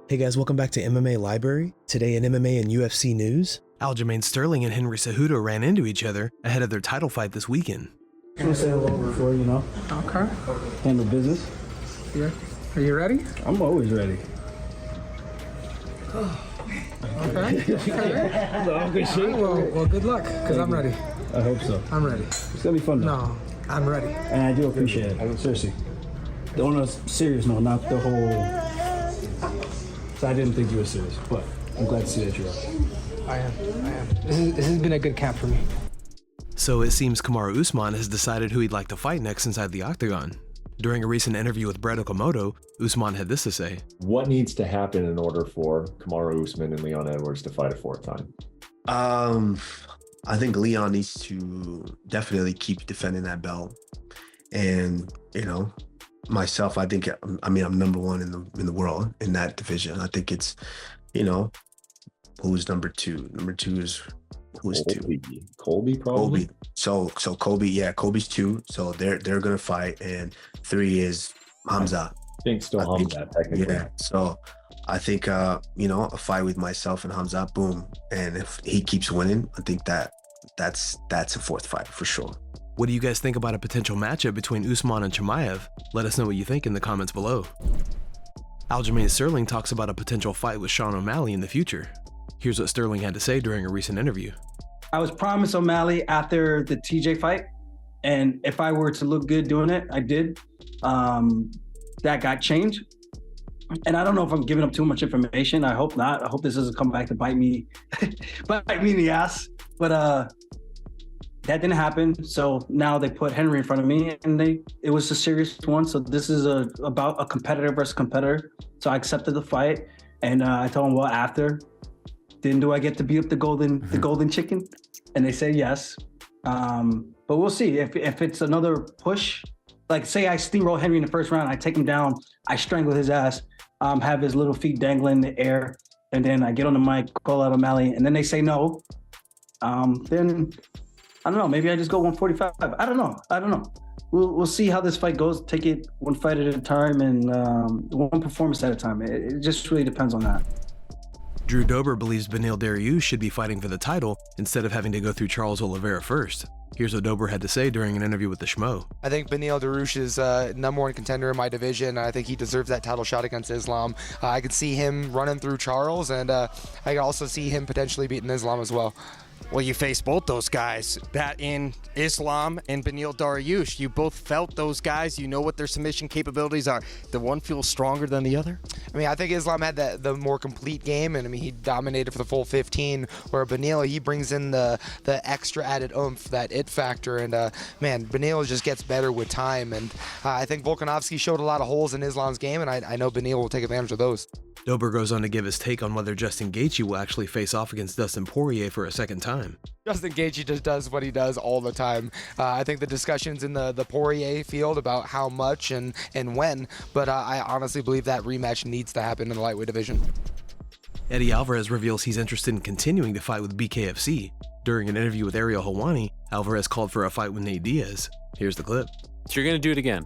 Hey guys, welcome back to MMA Library. Today in MMA and UFC news, Aljamain Sterling and Henry Cejudo ran into each other ahead of their title fight this weekend. I'm gonna say hello before, Okay. handle business. Yeah. Are you ready? I'm always ready. Okay. Good shit. Well, good luck, because I'm ready. I hope so. I'm ready. It's gonna be fun though. No, I'm ready. And I do appreciate it. Seriously. On a serious note, not the whole. So I didn't think you were serious, but I'm glad to see that you are. I am. This has been a good camp for me. So it seems Kamaru Usman has decided who he'd like to fight next inside the octagon. During a recent interview with Brett Okamoto, Usman had this to say. What needs to happen in order for Kamaru Usman and Leon Edwards to fight a fourth time? I think Leon needs to definitely keep defending that belt. And, myself, I'm number one in the world in that division. I think it's, who's number two? Number two is who's Colby. two? Colby, probably. Colby. So Colby, yeah, Colby's two. So they're gonna fight, and three is Khamzat. I think still Khamzat, technically. Yeah. So I think a fight with myself and Khamzat, boom. And if he keeps winning, I think that's a fourth fight for sure. What do you guys think about a potential matchup between Usman and Chimaev? Let us know what you think in the comments below. Aljamain Sterling talks about a potential fight with Sean O'Malley in the future. Here's what Sterling had to say during a recent interview. I was promised O'Malley after the TJ fight, and if I were to look good doing it, I did. That got changed. And I don't know if I'm giving up too much information. I hope not. I hope this doesn't come back to bite me in the ass. But that didn't happen. So now they put Henry in front of me, and it was a serious one. So this is about a competitor versus competitor. So I accepted the fight, and I told him, well, after, then do I get to beat up the golden chicken? And they say yes. But we'll see if it's another push. Like, say I steamroll Henry in the first round, I take him down, I strangle his ass, have his little feet dangling in the air, and then I get on the mic, call out O'Malley, and then they say no. Then I don't know. Maybe I just go 145. I don't know. We'll see how this fight goes. Take it one fight at a time and one performance at a time. It just really depends on that. Drew Dober believes Beneil Dariush should be fighting for the title instead of having to go through Charles Oliveira first. Here's what Dober had to say during an interview with the Schmo. I think Beneil Dariush is number one contender in my division, and I think he deserves that title shot against Islam. I could see him running through Charles, and I could also see him potentially beating Islam as well. Well, you faced both those guys, that in Islam and Beneil Dariush. You both felt those guys. You know what their submission capabilities are. The one feels stronger than the other? I mean, I think Islam had the more complete game, and I mean, he dominated for the full 15, where Beneil, he brings in the extra added oomph, that it factor, and man, Beneil just gets better with time, and I think Volkanovski showed a lot of holes in Islam's game, and I know Beneil will take advantage of those. Dober goes on to give his take on whether Justin Gaethje will actually face off against Dustin Poirier for a second time. Justin Gaethje just does what he does all the time. I think the discussions in the Poirier field about how much and when, but I honestly believe that rematch needs to happen in the lightweight division. Eddie Alvarez reveals he's interested in continuing to fight with BKFC. During an interview with Ariel Helwani, Alvarez called for a fight with Nate Diaz. Here's the clip. So you're going to do it again?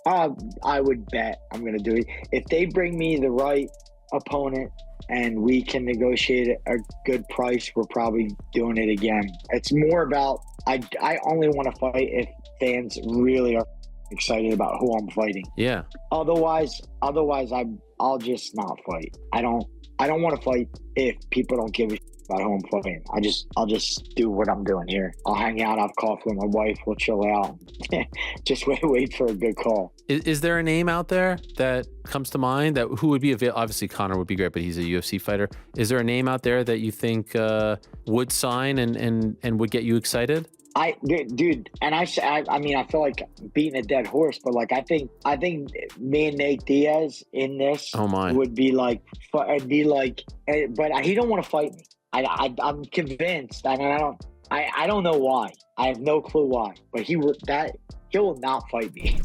I would bet I'm going to do it. If they bring me the right opponent and we can negotiate a good price, we're probably doing it again. It's more about, I only want to fight if fans really are excited about who I'm fighting. Yeah. Otherwise I'll just not fight. I don't want to fight if people don't give a shit about who I'm fighting. I'll just do what I'm doing here. I'll hang out, have coffee with my wife, we'll chill out. Just wait for a good call. Is there a name out there that comes to mind that who would be available? Obviously Conor would be great, but he's a UFC fighter. Is there a name out there that you think would sign and would get you excited? Dude, and I mean, I feel like beating a dead horse, but like, I think me and Nate Diaz in this would be like, but he don't want to fight me. I'm convinced, and I don't know why. I have no clue why, but he will not fight me.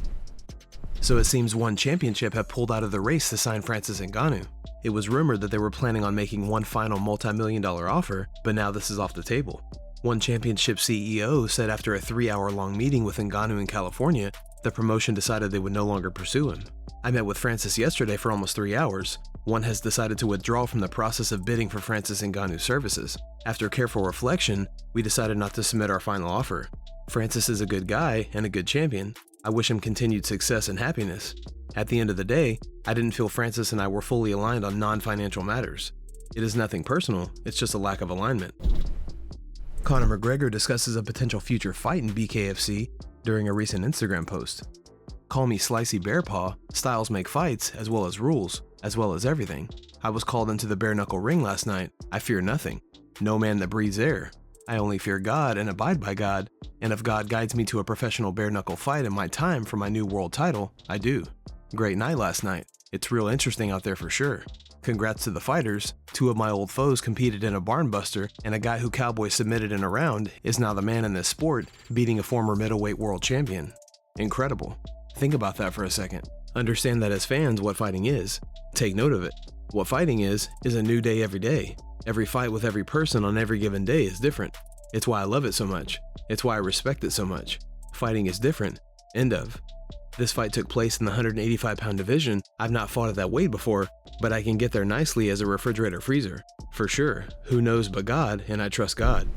So it seems One Championship have pulled out of the race to sign Francis Ngannou. It was rumored that they were planning on making one final multi-million-dollar offer, but now this is off the table. One Championship CEO said after a 3-hour-long meeting with Ngannou in California The promotion decided they would no longer pursue him. I met with Francis yesterday for almost 3 hours. One has decided to withdraw from the process of bidding for Francis Ngannou's services. After careful reflection, we decided not to submit our final offer. Francis is a good guy and a good champion. I wish him continued success and happiness. At the end of the day, I didn't feel Francis and I were fully aligned on non-financial matters. It is nothing personal, it's just a lack of alignment. Conor McGregor discusses a potential future fight in BKFC during a recent Instagram post. Call me Slicey Bear Paw, styles make fights, as well as rules, as well as everything. I was called into the bare knuckle ring last night. I fear nothing. No man that breathes air. I only fear God and abide by God, and if God guides me to a professional bare knuckle fight in my time for my new world title, I do. Great night last night. It's real interesting out there for sure. Congrats to the fighters. 2 of my old foes competed in a barn buster, and a guy who Cowboy submitted in a round is now the man in this sport, beating a former middleweight world champion. Incredible. Think about that for a second. Understand that as fans what fighting is. Take note of it. What fighting is a new day every day. Every fight with every person on every given day is different. It's why I love it so much. It's why I respect it so much. Fighting is different. End of. This fight took place in the 185-pound division. I've not fought at that weight before, but I can get there nicely as a refrigerator freezer. For sure, who knows but God, and I trust God.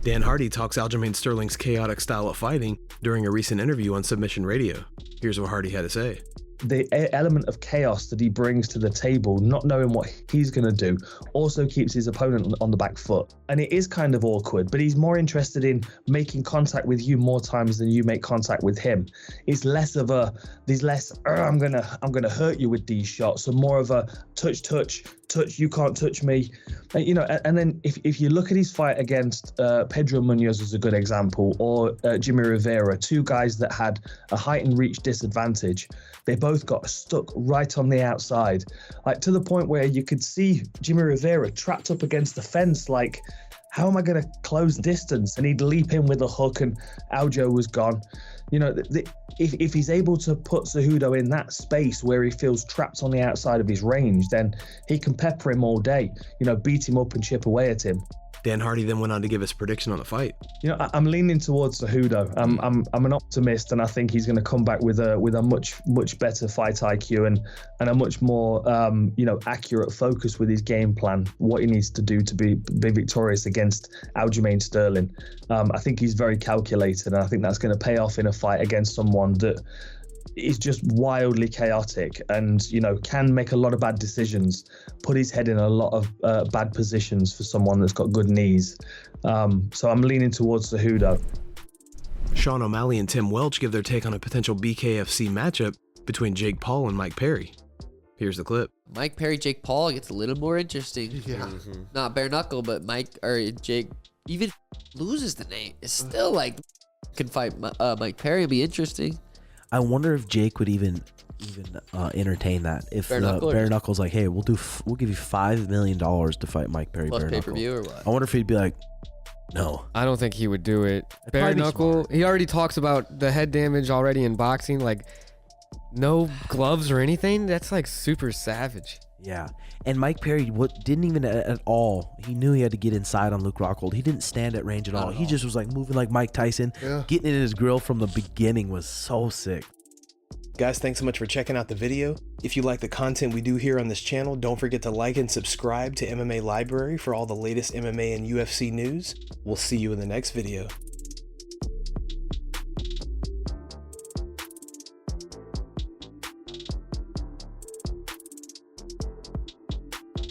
Dan Hardy talks Aljamain Sterling's chaotic style of fighting during a recent interview on Submission Radio. Here's what Hardy had to say. The element of chaos that he brings to the table, not knowing what he's going to do, also keeps his opponent on the back foot. And it is kind of awkward, but he's more interested in making contact with you more times than you make contact with him. It's less of a, there's less, I'm gonna hurt you with these shots, and more of a touch, you can't touch me. And, you know, and then if you look at his fight against Pedro Munoz as a good example, or Jimmy Rivera, 2 guys that had a height and reach disadvantage, they both got stuck right on the outside, like to the point where you could see Jimmy Rivera trapped up against the fence, like, how am I going to close distance? And he'd leap in with a hook and Aljo was gone. You know, if he's able to put Cejudo in that space where he feels trapped on the outside of his range, then he can pepper him all day, you know, beat him up and chip away at him. Dan Hardy then went on to give his prediction on the fight. You know, I'm leaning towards Cejudo. I'm an optimist, and I think he's going to come back with a much better fight IQ and a much more accurate focus with his game plan, what he needs to do to be victorious against Aljamain Sterling. I think he's very calculated, and I think that's going to pay off in a fight against someone that is just wildly chaotic and, you know, can make a lot of bad decisions, put his head in a lot of bad positions for someone that's got good knees. So I'm leaning towards Cejudo. Sean O'Malley and Tim Welch give their take on a potential BKFC matchup between Jake Paul and Mike Perry. Here's the clip. Mike Perry, Jake Paul gets a little more interesting. Yeah. Not bare knuckle, but Jake even loses the name. It's still like can fight Mike Perry. It'd be interesting. I wonder if Jake would even entertain that. If bare knuckle's like, hey, we'll give you $5 million to fight Mike Perry. Plus bare pay-per-view or what? I wonder if he'd be like, no. I don't think he would do it. Bare knuckle. He already talks about the head damage already in boxing. Like, no gloves or anything. That's like super savage. Yeah. And Mike Perry didn't even at all. He knew he had to get inside on Luke Rockhold. He didn't stand at range at all. He just was like moving like Mike Tyson. Yeah. Getting in his grill from the beginning was so sick. Guys, thanks so much for checking out the video. If you like the content we do here on this channel, don't forget to like and subscribe to MMA Library for all the latest MMA and UFC news. We'll see you in the next video.